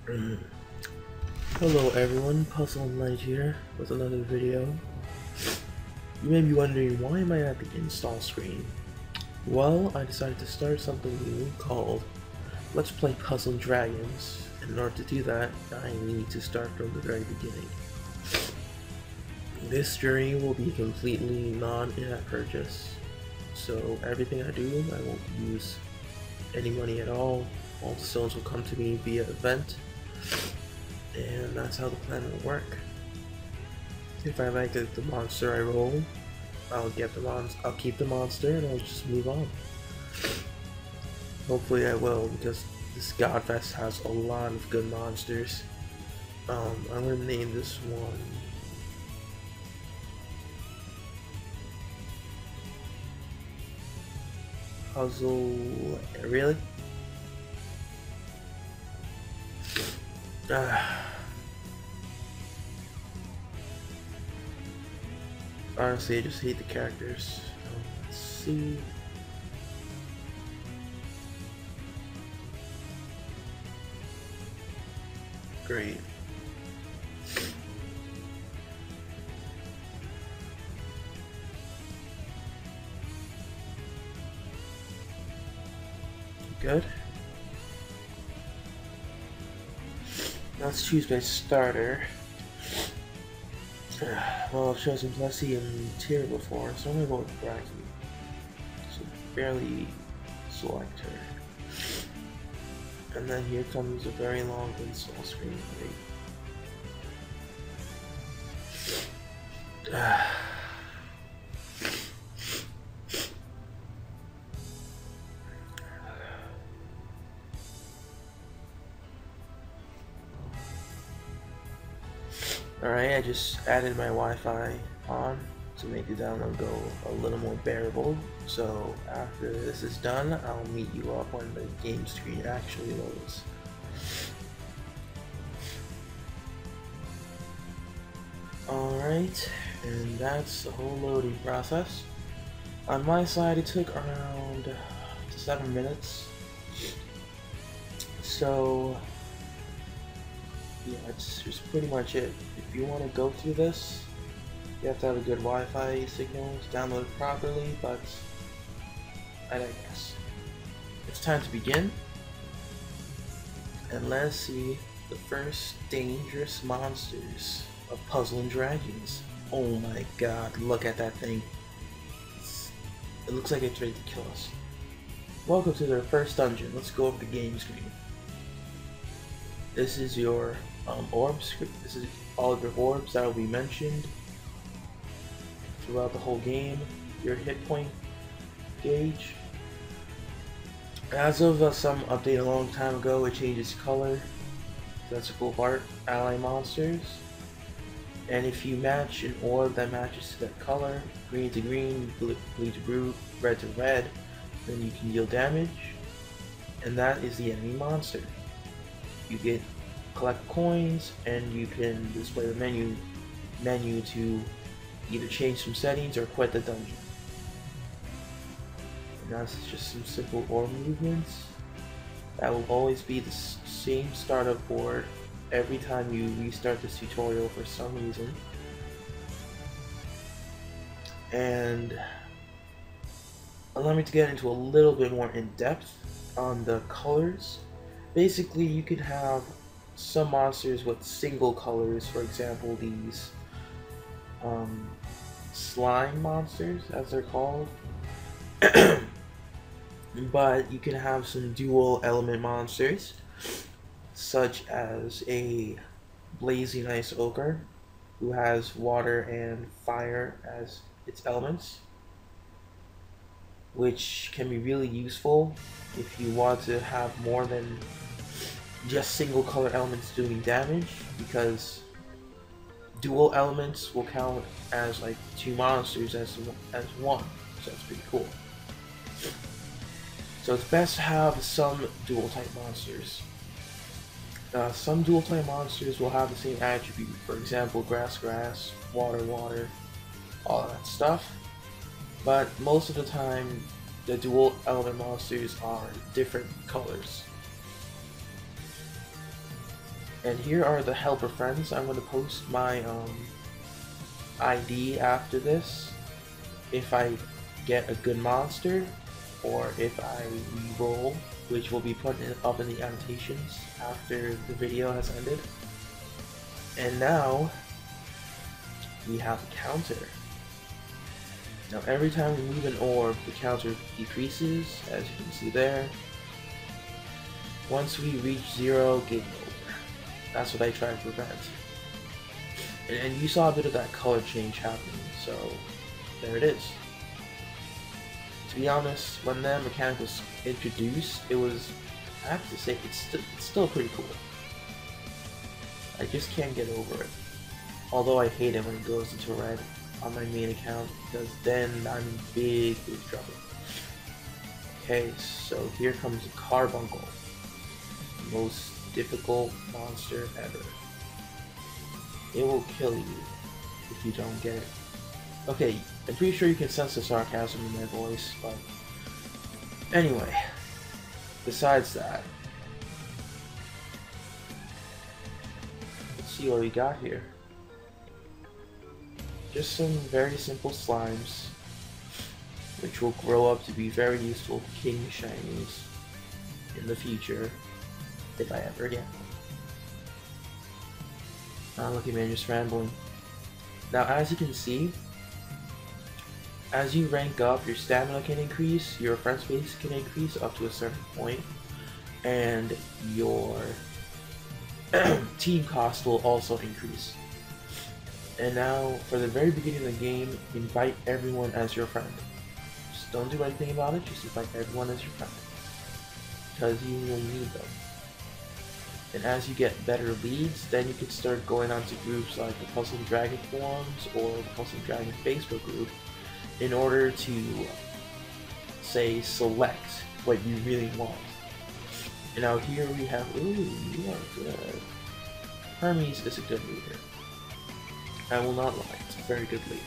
Hello everyone, Puzzle Knight here with another video. You may be wondering, why am I at the install screen? Well, I decided to start something new called Let's Play Puzzle Dragons, and in order to do that, I need to start from the very beginning. This journey will be completely non-in-app purchase, so everything I do, I won't use any money at all. All the stones will come to me via event, and that's how the plan will work. If I like the monster I roll, I'll keep the monster and I'll just move on. Hopefully I will, because this Godfest has a lot of good monsters. I'm gonna name this one Puzzle. Really? Honestly, I just hate the characters. Let's see. Great. Good. Let's choose my starter. Well, I've chosen Plessy and Tyr before, so I'm gonna go with Bracky. So barely select her. And then here comes a very long install screen. Alright, I just added my Wi-Fi on to make the download go a little more bearable. So after this is done, I'll meet you up when the game screen actually loads. Alright, and that's the whole loading process. On my side, it took around 7 minutes. So yeah, it's just pretty much it. If you want to go through this, you have to have a good Wi-Fi signal to download it properly, but I digress. It's time to begin, and let's see the first dangerous monsters of Puzzle and Dragons. Oh my god, look at that thing. It looks like it's ready to kill us. Welcome to their first dungeon. Let's go over the game screen. This is your orbs. This is all of your orbs that will be mentioned throughout the whole game. Your hit point gauge. As of some update a long time ago, it changes color. That's a cool part. Ally monsters. And if you match an orb that matches to that color, green to green, blue to blue, red to red, then you can deal damage. And that is the enemy monster. You get collect coins, and you can display the menu to either change some settings or quit the dungeon. And that's just some simple orb movements. That will always be the same startup board every time you restart this tutorial for some reason. And allow me to get into a little bit more in depth on the colors. Basically, you could have some monsters with single colors, for example these slime monsters, as they're called. But you can have some dual element monsters, such as a blazing ice ogre, who has water and fire as its elements, which can be really useful if you want to have more than just single color elements doing damage, because dual elements will count as like two monsters as one, so that's pretty cool. So it's best to have some dual type monsters. Some dual type monsters will have the same attribute, for example grass, water, all that stuff, but most of the time the dual element monsters are different colors. And here are the helper friends. I'm going to post my ID after this. If I get a good monster, or if I re-roll, which will be put up in the annotations after the video has ended. And now we have a counter. Now every time we move an orb, the counter decreases, as you can see there. Once we reach 0, game over. That's what I try to prevent. And you saw a bit of that color change happening, so there it is. To be honest, when that mechanic was introduced, it was, I have to say, it's still pretty cool. I just can't get over it. Although I hate it when it goes into red on my main account, because then I'm in big trouble. Okay, so here comes a Carbuncle. The most difficult monster ever. It will kill you if you don't get it. Okay, I'm pretty sure you can sense the sarcasm in my voice, but anyway, besides that, let's see what we got here. Just some very simple slimes, which will grow up to be very useful king shinies in the future, if I ever get one. Look at me, I'm just rambling. Now, as you can see, as you rank up, your stamina can increase, your friend space can increase up to a certain point, and your team cost will also increase. And now, for the very beginning of the game, invite everyone as your friend. Just don't do anything about it, just invite everyone as your friend. Because you will need them. And as you get better leads, then you can start going on to groups like the Puzzle Dragon forums or the Puzzle Dragon Facebook group in order to, say, select what you really want. And now here we have, ooh, you are good. Hermes is a good leader. I will not lie, it's a very good leader.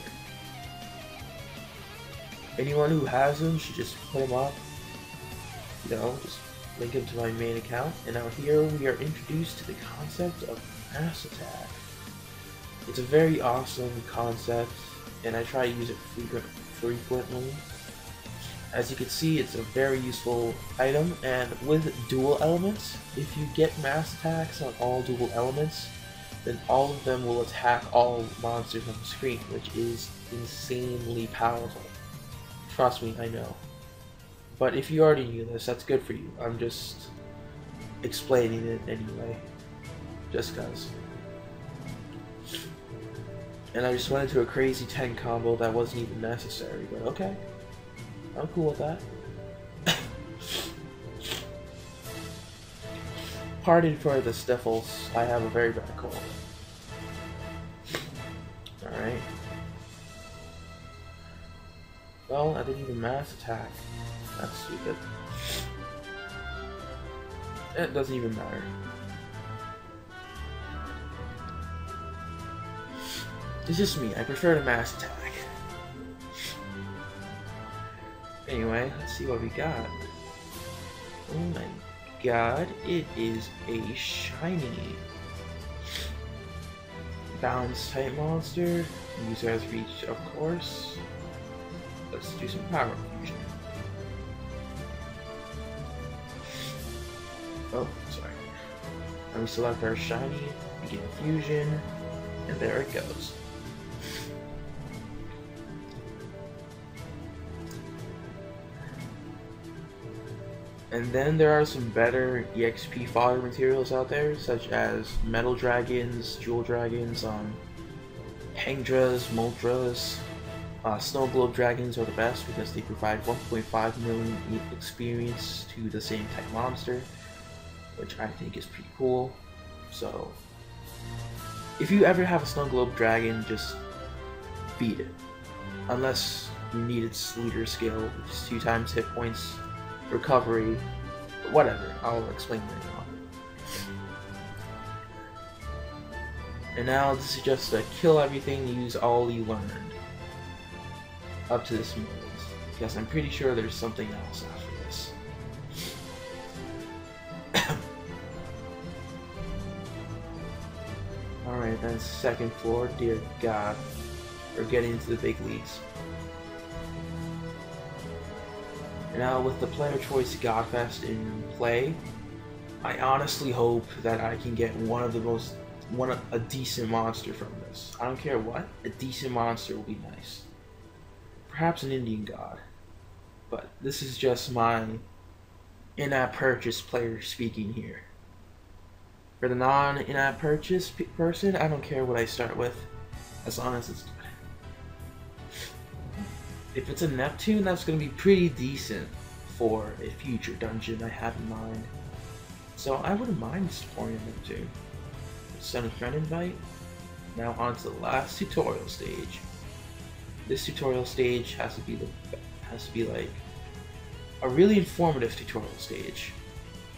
Anyone who has him should just put him up, you know, just link him to my main account. And now here we are introduced to the concept of mass attack. It's a very awesome concept, and I try to use it frequently. As you can see, it's a very useful item, and with dual elements, if you get mass attacks on all dual elements, then all of them will attack all monsters on the screen, which is insanely powerful. Trust me, I know. But if you already knew this, that's good for you. I'm just explaining it anyway, just cause. And I just went into a crazy 10 combo that wasn't even necessary, but okay. I'm cool with that. Pardon for the sniffles, I have a very bad cold. Alright. Well, I didn't even mass attack. That's stupid. It doesn't even matter. It's just me, I prefer to mass attack. Anyway, let's see what we got. Oh my god, it is a shiny balance type monster. User has reached, of course. Let's do some power fusion. Oh, sorry. And we select our shiny, begin fusion, and there it goes. And then there are some better EXP fodder materials out there, such as Metal Dragons, Jewel Dragons, Hangdras, Moltres. Snow Globe Dragons are the best because they provide 1.5 million experience to the same type monster, which I think is pretty cool. So, if you ever have a Snow Globe Dragon, just beat it. Unless you need its leader skill, which is 2 times hit points, recovery, whatever, I'll explain later on. And now this is just a kill everything, use all you learned up to this moment, because I'm pretty sure there's something else after this. basement and second floor. Dear God, we're getting into the big leagues. And now with the player choice Godfest in play, I honestly hope that I can get a decent monster from this. I don't care what, a decent monster will be nice. Perhaps an Indian god, but this is just my in-app purchase player speaking here. For the non-in-app purchase person, I don't care what I start with, as long as it's good. If it's a Neptune, that's going to be pretty decent for a future dungeon I have in mind. So I wouldn't mind supporting a Neptune. Send a friend invite. Now on to the last tutorial stage. This tutorial stage has to be like a really informative tutorial stage.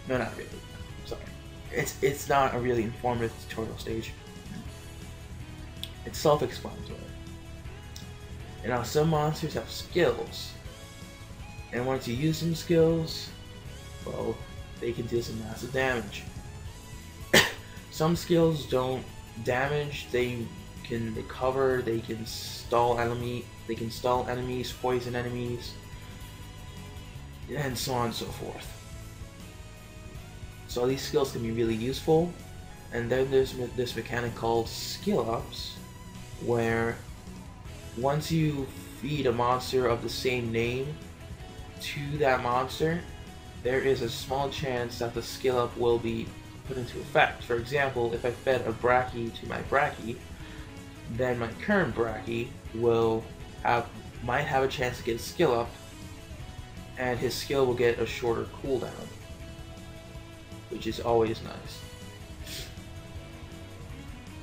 No, not really. Sorry. It's not a really informative tutorial stage. It's self-explanatory. And now some monsters have skills. And once you use some skills, well, they can deal some massive damage. Some skills don't damage, they can recover, they can stall enemies, poison enemies, and so on and so forth. So these skills can be really useful. And then there's this mechanic called skill ups, where once you feed a monster of the same name to that monster, there is a small chance that the skill up will be put into effect. For example, if I fed a Bracky to my Bracky, then my current Bracky might have a chance to get a skill up, and his skill will get a shorter cooldown, which is always nice.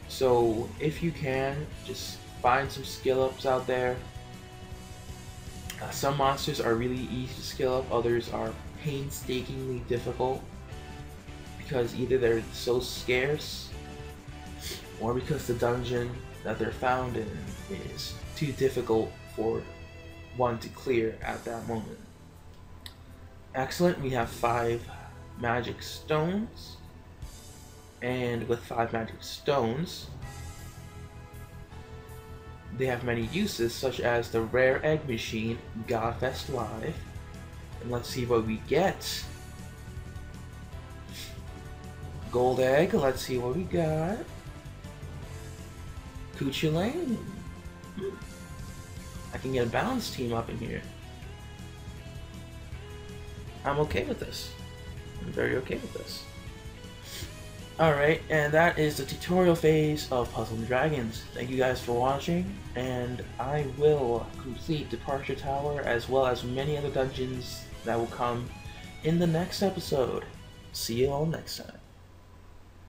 So if you can, just find some skill ups out there. Some monsters are really easy to skill up, others are painstakingly difficult because either they're so scarce or because the dungeon that they're found in is too difficult for one to clear at that moment. Excellent, we have 5 magic stones, and with 5 magic stones they have many uses, such as the rare egg machine, Godfest Live. And let's see what we get. Gold egg, let's see what we got. Kuchulain. I can get a balance team up in here. I'm okay with this. I'm very okay with this. Alright, and that is the tutorial phase of Puzzle and Dragons. Thank you guys for watching, and I will complete Departure Tower as well as many other dungeons that will come in the next episode. See you all next time.